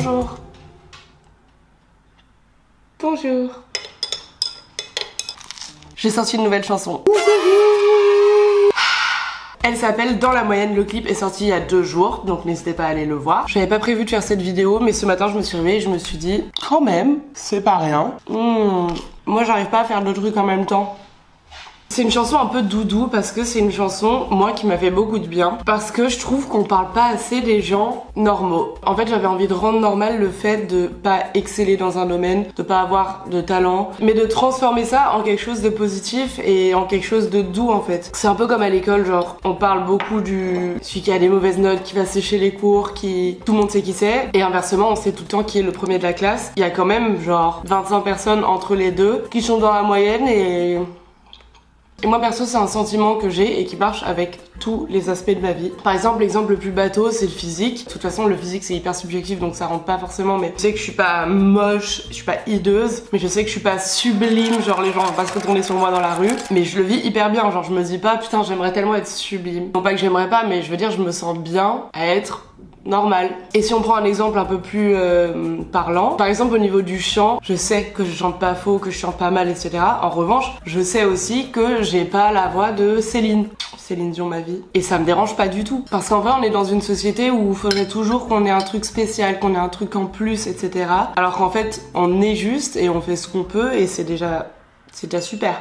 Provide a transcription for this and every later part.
Bonjour. Bonjour. J'ai sorti une nouvelle chanson. Elle s'appelle Dans la moyenne, le clip est sorti il y a 2 jours, donc n'hésitez pas à aller le voir. J'avais pas prévu de faire cette vidéo, mais ce matin je me suis réveillée et je me suis dit, quand même, c'est pas rien. Moi j'arrive pas à faire 2 trucs en même temps. C'est une chanson un peu doudou parce que c'est une chanson, moi, qui m'a fait beaucoup de bien. Parce que je trouve qu'on parle pas assez des gens normaux. En fait, j'avais envie de rendre normal le fait de pas exceller dans un domaine, de pas avoir de talent, mais de transformer ça en quelque chose de positif et en quelque chose de doux en fait. C'est un peu comme à l'école, genre, on parle beaucoup du celui qui a des mauvaises notes, qui va sécher les cours, qui... Tout le monde sait qui c'est. Et inversement, on sait tout le temps qui est le premier de la classe. Il y a quand même, genre, 25 personnes entre les deux qui sont dans la moyenne et moi perso c'est un sentiment que j'ai et qui marche avec tous les aspects de ma vie. Par exemple, l'exemple le plus bateau c'est le physique. De toute façon le physique c'est hyper subjectif donc ça rentre pas forcément, mais je sais que je suis pas moche, je suis pas hideuse, mais je sais que je suis pas sublime, genre les gens vont pas se retourner sur moi dans la rue, mais je le vis hyper bien, genre je me dis pas putain j'aimerais tellement être sublime. Non pas que j'aimerais pas, mais je veux dire je me sens bien à être normal. Et si on prend un exemple un peu plus parlant, par exemple au niveau du chant, je sais que je chante pas faux, que je chante pas mal, etc. En revanche, je sais aussi que j'ai pas la voix de Céline Dion ma vie. Et ça me dérange pas du tout. Parce qu'en vrai, on est dans une société où il faudrait toujours qu'on ait un truc spécial, qu'on ait un truc en plus, etc. Alors qu'en fait, on est juste et on fait ce qu'on peut et c'est déjà super.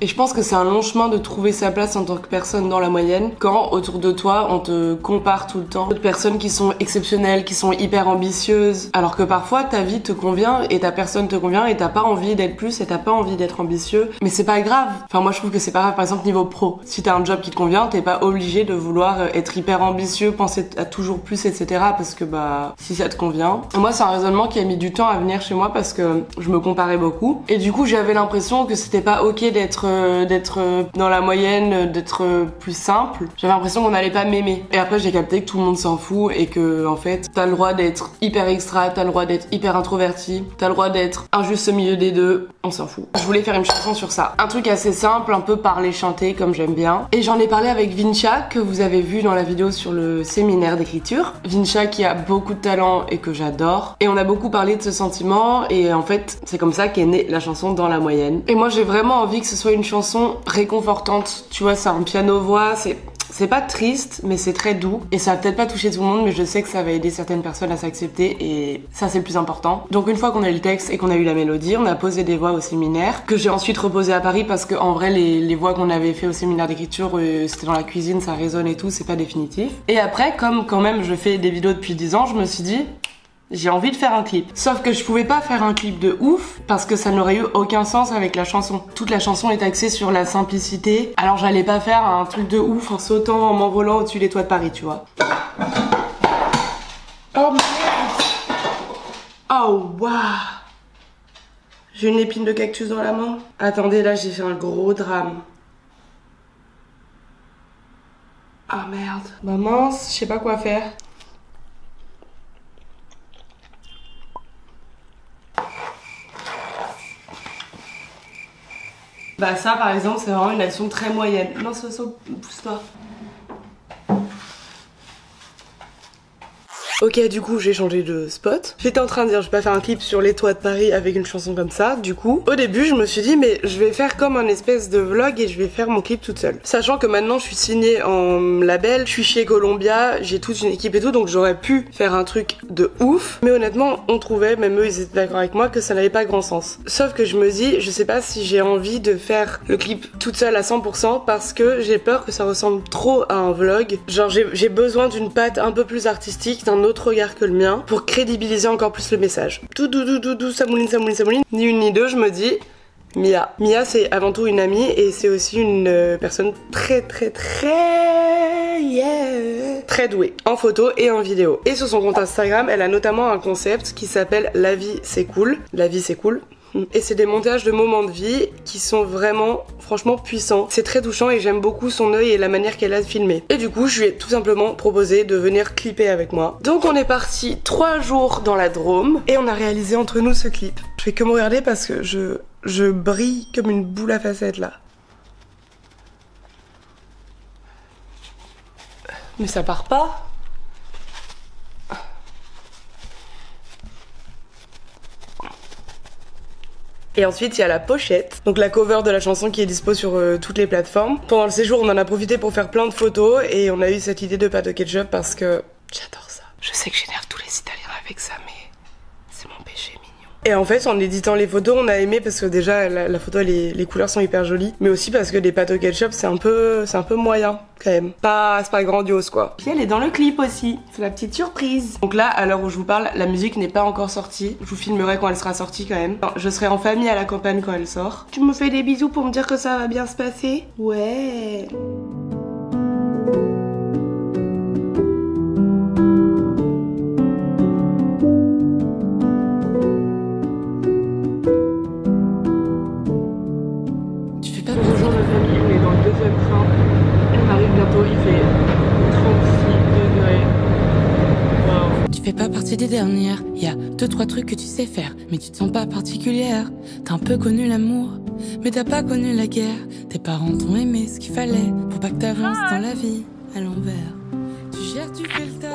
Et je pense que c'est un long chemin de trouver sa place en tant que personne dans la moyenne quand autour de toi on te compare tout le temps d'autres personnes qui sont exceptionnelles, qui sont hyper ambitieuses, alors que parfois ta vie te convient et ta personne te convient et t'as pas envie d'être plus et t'as pas envie d'être ambitieux, mais c'est pas grave. Enfin moi je trouve que c'est pas grave. Par exemple niveau pro, si t'as un job qui te convient, t'es pas obligé de vouloir être hyper ambitieux, penser à toujours plus, etc. parce que bah si ça te convient. Et moi c'est un raisonnement qui a mis du temps à venir chez moi parce que je me comparais beaucoup et du coup j'avais l'impression que c'était pas ok d'être dans la moyenne, d'être plus simple. J'avais l'impression qu'on allait pas m'aimer. Et après j'ai capté que tout le monde s'en fout et que en fait t'as le droit d'être hyper extra, t'as le droit d'être hyper introverti, t'as le droit d'être un juste au milieu des deux, on s'en fout. Je voulais faire une chanson sur ça. Un truc assez simple, un peu parler chanter comme j'aime bien. Et j'en ai parlé avec Vincha que vous avez vu dans la vidéo sur le séminaire d'écriture. Vincha qui a beaucoup de talent et que j'adore. Et on a beaucoup parlé de ce sentiment et en fait c'est comme ça qu'est née la chanson Dans la moyenne. Et moi j'ai vraiment envie que ce soit une chanson réconfortante, tu vois, c'est un piano-voix, c'est pas triste, mais c'est très doux. Et ça va peut-être pas toucher tout le monde, mais je sais que ça va aider certaines personnes à s'accepter et ça c'est le plus important. Donc une fois qu'on a eu le texte et qu'on a eu la mélodie, on a posé des voix au séminaire, que j'ai ensuite reposé à Paris parce que en vrai les voix qu'on avait fait au séminaire d'écriture, c'était dans la cuisine, ça résonne et tout, c'est pas définitif. Et après, comme quand même je fais des vidéos depuis 10 ans, je me suis dit j'ai envie de faire un clip. Sauf que je pouvais pas faire un clip de ouf parce que ça n'aurait eu aucun sens avec la chanson. Toute la chanson est axée sur la simplicité. Alors j'allais pas faire un truc de ouf en sautant, en m'envolant au-dessus des toits de Paris, tu vois. Oh merde. Oh waouh. J'ai une épine de cactus dans la main. Attendez, là j'ai fait un gros drame. Ah merde. Bah mince, je sais pas quoi faire. Bah ça par exemple c'est vraiment une action très moyenne. Non ça pousse-toi. Ok, du coup j'ai changé de spot. J'étais en train de dire je vais pas faire un clip sur les toits de Paris avec une chanson comme ça. Du coup au début je me suis dit mais je vais faire comme un espèce de vlog et je vais faire mon clip toute seule. Sachant que maintenant je suis signée en label, je suis chez Columbia, j'ai toute une équipe et tout, donc j'aurais pu faire un truc de ouf. Mais honnêtement on trouvait, même eux ils étaient d'accord avec moi, que ça n'avait pas grand sens. Sauf que je me dis je sais pas si j'ai envie de faire le clip toute seule à 100% parce que j'ai peur que ça ressemble trop à un vlog. Genre j'ai besoin d'une patte un peu plus artistique, d'un autre regard que le mien pour crédibiliser encore plus le message. Tout doux, ça mouline. Ni une ni deux, je me dis Mia. Mia c'est avant tout une amie et c'est aussi une personne très douée en photo et en vidéo. Et sur son compte Instagram, elle a notamment un concept qui s'appelle La vie c'est cool. La vie c'est cool. Et c'est des montages de moments de vie qui sont vraiment, franchement puissants. C'est très touchant et j'aime beaucoup son œil et la manière qu'elle a de filmer. Et du coup, je lui ai tout simplement proposé de venir clipper avec moi. Donc on est parti 3 jours dans la Drôme et on a réalisé entre nous ce clip. Je fais que me regarder parce que je brille comme une boule à facettes là. Mais ça part pas. Et ensuite il y a la pochette, donc la cover de la chanson qui est dispo sur toutes les plateformes. Pendant le séjour on en a profité pour faire plein de photos et on a eu cette idée de pâte au ketchup parce que j'adore ça. Je sais que j'énerve tous les Italiens avec ça mais c'est mon péché mignon. Et en fait en éditant les photos on a aimé parce que déjà la photo les couleurs sont hyper jolies, mais aussi parce que des pâtes au ketchup c'est un peu moyen quand même. C'est pas grandiose quoi. Puis elle est dans le clip aussi, c'est la petite surprise. Donc là à l'heure où je vous parle la musique n'est pas encore sortie, je vous filmerai quand elle sera sortie quand même. Je serai en famille à la campagne quand elle sort. Tu me fais des bisous pour me dire que ça va bien se passer? Ouais. Bonjour ma famille, on est dans le deuxième train. On arrive bientôt, il fait 36 degrés. Wow. Tu fais pas partie des dernières. Y a 2-3 trucs que tu sais faire, mais tu te sens pas particulière. T'as un peu connu l'amour, mais t'as pas connu la guerre. Tes parents t'ont aimé ce qu'il fallait pour pas que t'avances dans la vie à l'envers. Tu gères, tu fais le tas.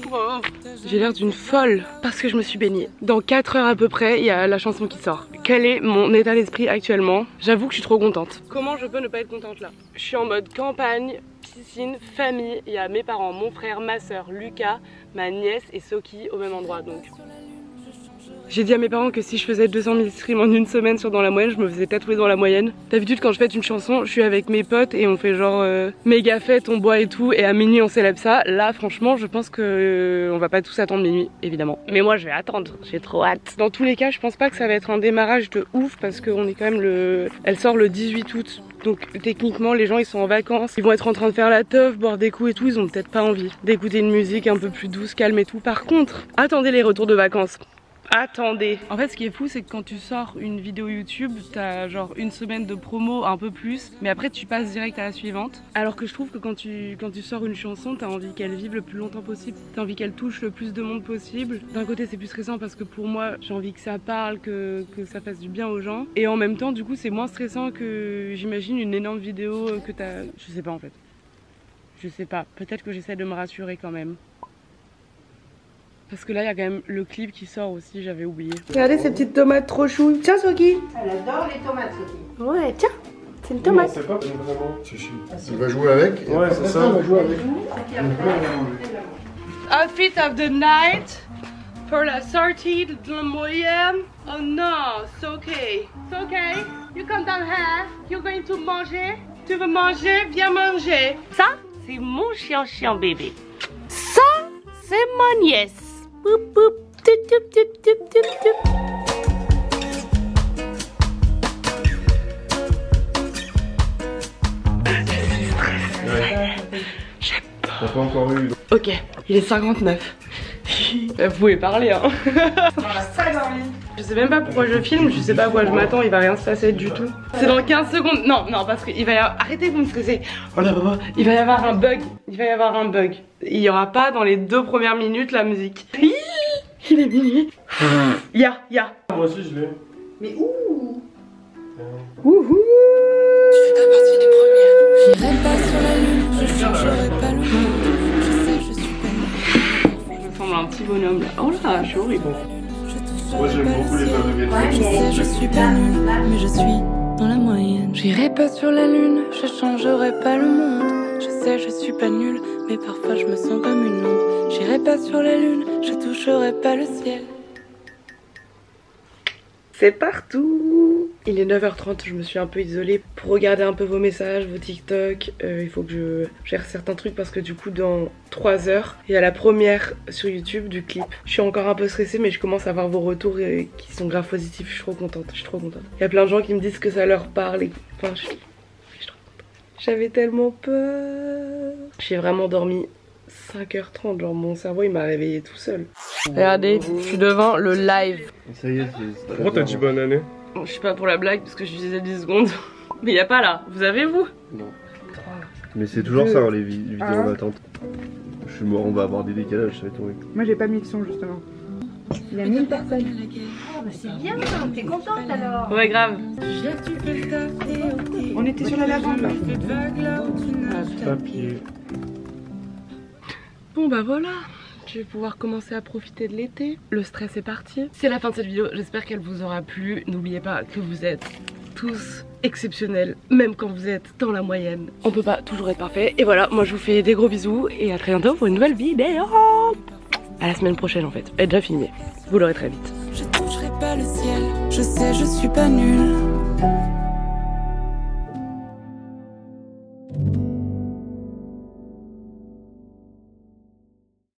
Wow. J'ai l'air d'une folle parce que je me suis baignée. Dans 4 heures à peu près, il y a la chanson qui sort. Quel est mon état d'esprit actuellement? J'avoue que je suis trop contente. Comment je peux ne pas être contente là? Je suis en mode campagne, piscine, famille. Il y a mes parents, mon frère, ma soeur, Lucas, ma nièce et Soki au même endroit donc. J'ai dit à mes parents que si je faisais 200 000 streams en une semaine sur Dans la Moyenne, je me faisais tatouer dans la moyenne. D'habitude quand je fête une chanson, je suis avec mes potes et on fait genre méga fête, on boit et tout, et à minuit on célèbre ça. Là franchement je pense que on va pas tous attendre minuit évidemment. Mais moi je vais attendre, j'ai trop hâte. Dans tous les cas je pense pas que ça va être un démarrage de ouf parce qu'on est quand même Elle sort le 18 août. Donc techniquement les gens ils sont en vacances, ils vont être en train de faire la teuf, boire des coups et tout, ils ont peut-être pas envie d'écouter une musique un peu plus douce, calme et tout. Par contre, attendez les retours de vacances. Attendez. En fait ce qui est fou c'est que quand tu sors une vidéo YouTube t'as genre une semaine de promo, un peu plus, mais après tu passes direct à la suivante. Alors que je trouve que quand tu sors une chanson t'as envie qu'elle vive le plus longtemps possible, t'as envie qu'elle touche le plus de monde possible. D'un côté c'est plus stressant parce que pour moi j'ai envie que ça parle, que ça fasse du bien aux gens, et en même temps du coup c'est moins stressant que j'imagine une énorme vidéo que t'as... Je sais pas en fait. Je sais pas, peut-être que j'essaie de me rassurer quand même. Parce que là, il y a quand même le clip qui sort aussi, j'avais oublié. Regardez ces petites tomates trop chouilles. Tiens, Soki. Elle adore les tomates, Soki. Ouais, tiens. C'est une tomate. Non, c'est pas vraiment. Tu vas jouer avec? Ouais, c'est ça. On va jouer avec. Outfit of the night pour la sortie de la moyenne. Oh non, c'est ok. C'est ok. You come down here. You're going to manger. Tu veux manger? Viens manger. Ça, c'est mon chien bébé. Ça, c'est ma nièce. Boop, boop, tup, tup, tup, tup, tup, tup. J'ai peur. T'as pas encore eu. Ok, il est 59. Vous pouvez parler hein. Je sais même pas pourquoi je filme, je sais pas à quoi je m'attends, il va rien se passer du tout. C'est dans 15 secondes. Non, parce qu'il va y avoir... Arrêtez de me stresser. Oh là là, il va y avoir un bug. Il y aura pas dans les 2 premières minutes la musique. Il est minuit. Ya. Moi aussi je l'ai. Mais où? Wouhou. Tu fais pas partie des premières. J'irai pas sur la lune, je changerai pas le monde. Je sais, je suis pas Je ressemble à un petit bonhomme là. Oh là, je suis horrible. Moi j'aime beaucoup les pâtes de ketchup. Je sais, je suis pas nulle, mais je suis dans la moyenne. J'irai pas sur la lune, je changerai pas le monde. Je sais, je suis pas nulle, mais parfois je me sens comme une ombre. J'irai pas sur la lune, je toucherai pas le ciel. C'est partout. Il est 9h30, je me suis un peu isolée pour regarder un peu vos messages, vos TikTok. Il faut que je gère certains trucs parce que du coup dans 3 heures, il y a la première sur YouTube du clip. Je suis encore un peu stressée mais je commence à voir vos retours qui sont grave positifs, je suis trop contente, Il y a plein de gens qui me disent que ça leur parle et... Enfin, je suis trop contente. J'avais tellement peur. J'ai vraiment dormi 5h30, genre mon cerveau il m'a réveillé tout seul. Regardez, je suis devant le live. Ça y est, c'est. Pourquoi t'as dit bonne année? Je sais pas pour la blague parce que je disais 10 secondes. Mais y a pas là, vous avez vous? Non. Mais c'est toujours ça, les vidéos d'attente. Je suis mort, on va avoir des décalages, ça va être horrible. Moi j'ai pas mis de son justement. Il y a 1000 personnes. Ah bah c'est bien, t'es contente alors. Ouais grave. On était sur la lavande là. Papier. Bon bah voilà, Je vais pouvoir commencer à profiter de l'été. Le stress est parti. C'est la fin de cette vidéo, j'espère qu'elle vous aura plu. N'oubliez pas que vous êtes tous exceptionnels, même quand vous êtes dans la moyenne. On peut pas toujours être parfait. Et voilà, moi je vous fais des gros bisous et à très bientôt pour une nouvelle vidéo. À la semaine prochaine en fait, elle est déjà filmée. Vous l'aurez très vite. Je toucherai pas le ciel, je sais je suis pas nulle.